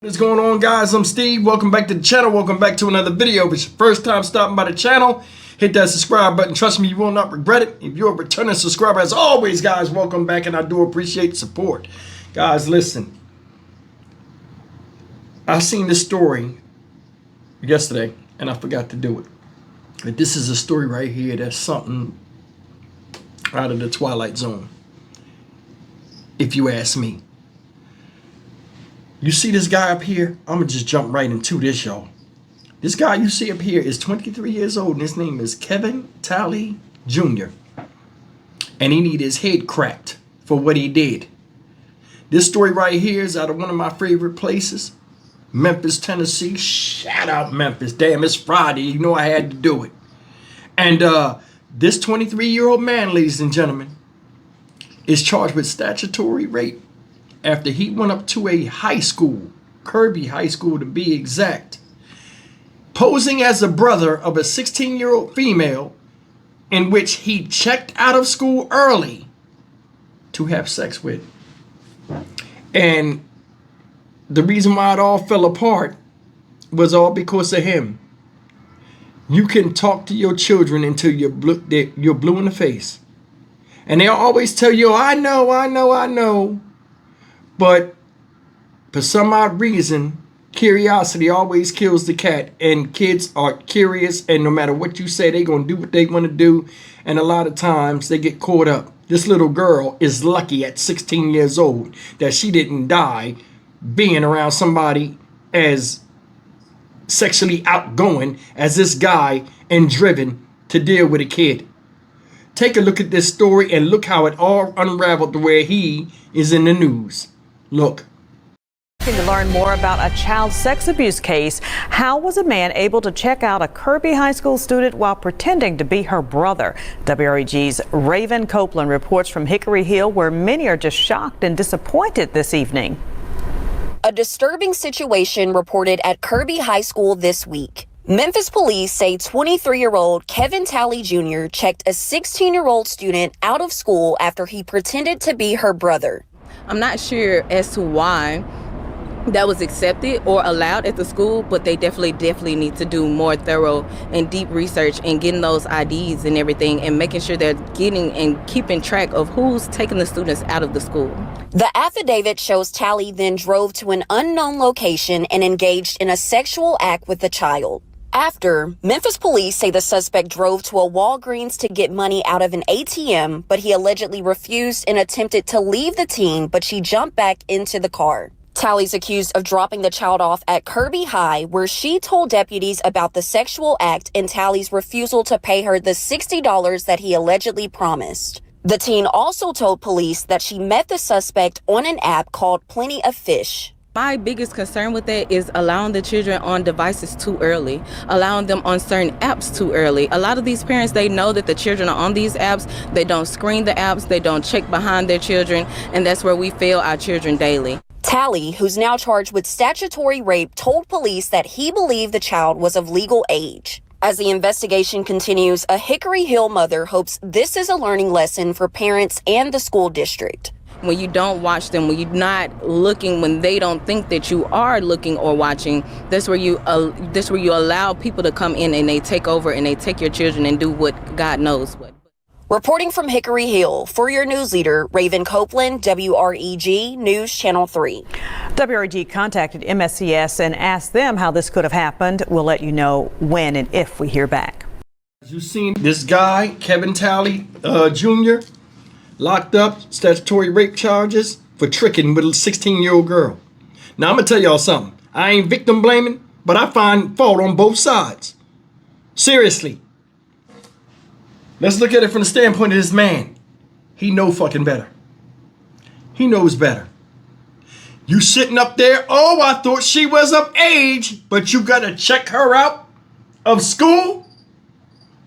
What's going on, guys? I'm Steve. Welcome back to the channel. Welcome back to another video. If it's your first time stopping by the channel, hit that subscribe button. Trust me, you will not regret it. If you're a returning subscriber, as always, guys, welcome back, and I do appreciate the support. Guys, listen. I seen this story yesterday, and I forgot to do it. But this is a story right here that's something out of the Twilight Zone, if you ask me. You see this guy up here? I'm going to just jump right into this, y'all. This guy you see up here is 23 years old, and his name is Kevin Talley Jr. And he need his head cracked for what he did. This story right here is out of one of my favorite places, Memphis, Tennessee. Shout out Memphis. Damn, it's Friday. You know I had to do it. And this 23-year-old man, ladies and gentlemen, is charged with statutory rape after he went up to a high school, Kirby High School to be exact, posing as a brother of a 16-year-old female, in which he checked out of school early to have sex with. And the reason why it all fell apart was all because of him. You can talk to your children until you're blue in the face. And they'll always tell you, I know. But for some odd reason, curiosity always kills the cat, and kids are curious, and no matter what you say, they're going to do what they want to do, and a lot of times they get caught up. This little girl is lucky at 16 years old that she didn't die being around somebody as sexually outgoing as this guy and driven to deal with a kid. Take a look at this story and look how it all unraveled to where he is in the news. Look. To learn more about a child sex abuse case, how was a man able to check out a Kirby High School student while pretending to be her brother? WREG's Raven Copeland reports from Hickory Hill, where many are just shocked and disappointed this evening. A disturbing situation reported at Kirby High School this week. Memphis police say 23-year-old Kevin Talley Jr. checked a 16-year-old student out of school after he pretended to be her brother. I'm not sure as to why that was accepted or allowed at the school, but they definitely need to do more thorough and deep research and getting those IDs and everything and making sure they're getting and keeping track of who's taking the students out of the school. The affidavit shows Talley then drove to an unknown location and engaged in a sexual act with the child. After, Memphis police say the suspect drove to a Walgreens to get money out of an ATM, but he allegedly refused and attempted to leave the teen, but she jumped back into the car. Talley's accused of dropping the child off at Kirby High, where she told deputies about the sexual act and Talley's refusal to pay her the $60 that he allegedly promised. The teen also told police that she met the suspect on an app called Plenty of Fish. My biggest concern with that is allowing the children on devices too early, allowing them on certain apps too early. A lot of these parents, they know that the children are on these apps. They don't screen the apps. They don't check behind their children. And that's where we fail our children daily. Talley, who's now charged with statutory rape, told police that he believed the child was of legal age. As the investigation continues, a Hickory Hill mother hopes this is a learning lesson for parents and the school district. When you don't watch them, when you're not looking, when they don't think that you are looking or watching, that's where you allow people to come in and they take over and they take your children and do what God knows what. Reporting from Hickory Hill, for your news leader, Raven Copeland, WREG News Channel 3. WREG contacted MSCS and asked them how this could have happened. We'll let you know when and if we hear back. As you've seen, this guy, Kevin Talley Jr., locked up, statutory rape charges for tricking with a 16-year-old girl. Now, I'm going to tell y'all something. I ain't victim blaming, but I find fault on both sides. Seriously. Let's look at it from the standpoint of this man. He know fucking better. He knows better. You sitting up there, oh, I thought she was of age, but you got to check her out of school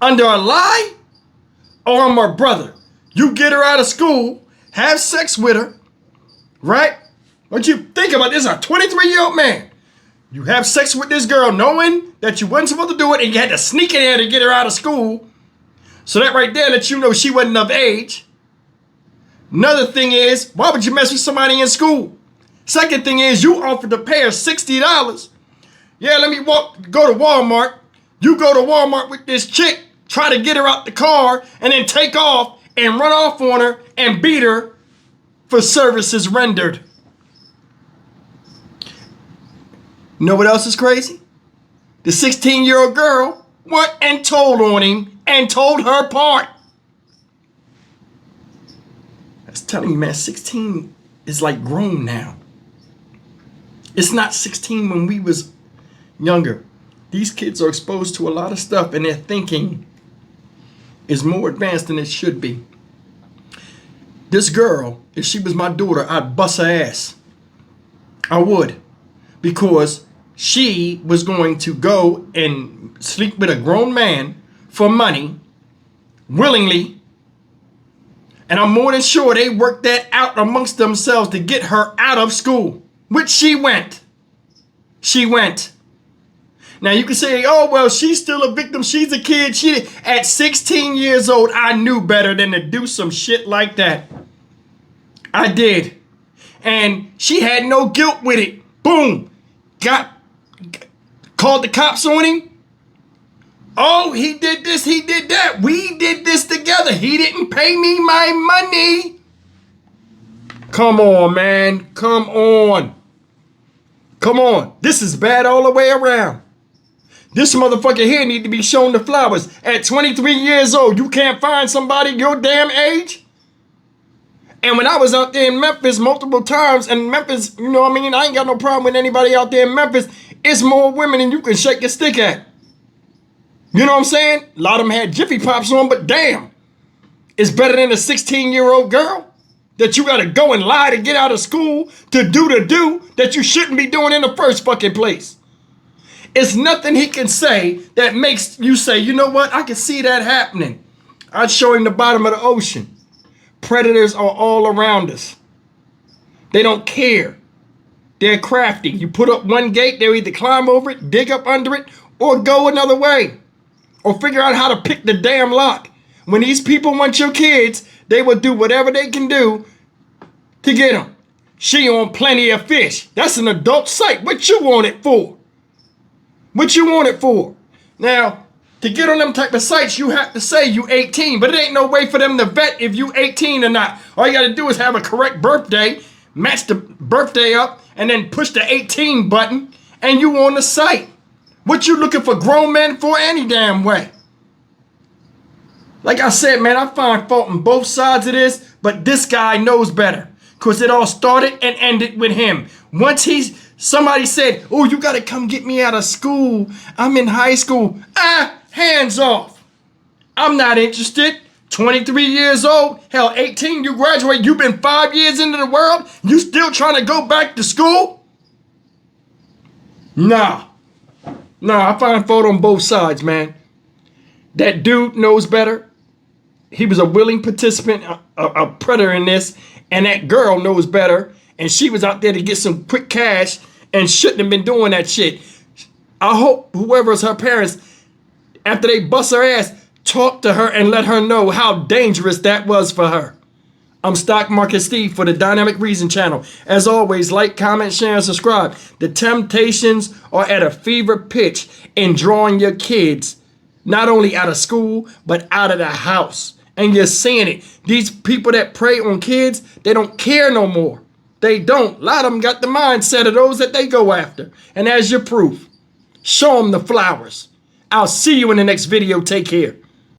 under a lie? Or I'm her brother. You get her out of school, have sex with her, right? What you think about this? A 23-year-old man. You have sex with this girl knowing that you weren't supposed to do it, and you had to sneak in there to get her out of school. So that right there lets you know she wasn't of age. Another thing is, why would you mess with somebody in school? Second thing is you offered to pay her $60. Yeah, let me go to Walmart. You go to Walmart with this chick, try to get her out the car, and then take off and run off on her and beat her for services rendered. You know what else is crazy? The 16-year-old girl went and told on him and told her part. I was telling you, man, 16 is like grown now. It's not 16 when we was younger. These kids are exposed to a lot of stuff and their thinking is more advanced than it should be. This girl, if she was my daughter, I'd bust her ass. I would. Because she was going to go and sleep with a grown man for money, willingly. And I'm more than sure they worked that out amongst themselves to get her out of school, which she went. She went. Now you can say, oh, well, she's still a victim. She's a kid. At 16 years old, I knew better than to do some shit like that. I did. And she had no guilt with it. Boom. Called the cops on him. Oh, he did this, he did that. We did this together. He didn't pay me my money. Come on, man. Come on. Come on. This is bad all the way around. This motherfucker here need to be shown the flowers. At 23 years old, you can't find somebody your damn age? And when I was out there in Memphis multiple times, and Memphis, you know what I mean? I ain't got no problem with anybody out there in Memphis. It's more women than you can shake your stick at. You know what I'm saying? A lot of them had Jiffy Pops on, but damn. It's better than a 16-year-old girl that you gotta go and lie to get out of school to do that you shouldn't be doing in the first fucking place. It's nothing he can say that makes you say, you know what? I can see that happening. I'd show him the bottom of the ocean. Predators are all around us. They don't care. They're crafty. You put up one gate, they'll either climb over it, dig up under it, or go another way. Or figure out how to pick the damn lock. When these people want your kids, they will do whatever they can do to get them. She on Plenty of Fish. That's an adult site. What you want it for? What you want it for? Now, to get on them type of sites, you have to say you 18, but it ain't no way for them to vet if you 18 or not. All you gotta do is have a correct birthday, match the birthday up, and then push the 18 button, and you on the site. What you looking for grown men for any damn way? Like I said, man, I find fault on both sides of this, but this guy knows better. Because it all started and ended with him. Once somebody said, oh, you got to come get me out of school. I'm in high school. Hands off. I'm not interested. 23 years old. Hell, 18, you graduate. You've been 5 years into the world. You still trying to go back to school? Nah, I find fault on both sides, man. That dude knows better. He was a willing participant, a predator in this. And that girl knows better. And she was out there to get some quick cash and shouldn't have been doing that shit. I hope whoever's her parents, after they bust her ass, talk to her and let her know how dangerous that was for her. I'm Stock Market Steve for the Dynamic Reason channel. As always, like, comment, share, and subscribe. The temptations are at a fever pitch in drawing your kids not only out of school, but out of the house. And you're seeing it. These people that prey on kids, they don't care no more. They don't. A lot of them got the mindset of those that they go after. And as your proof, show them the flowers. I'll see you in the next video. Take care.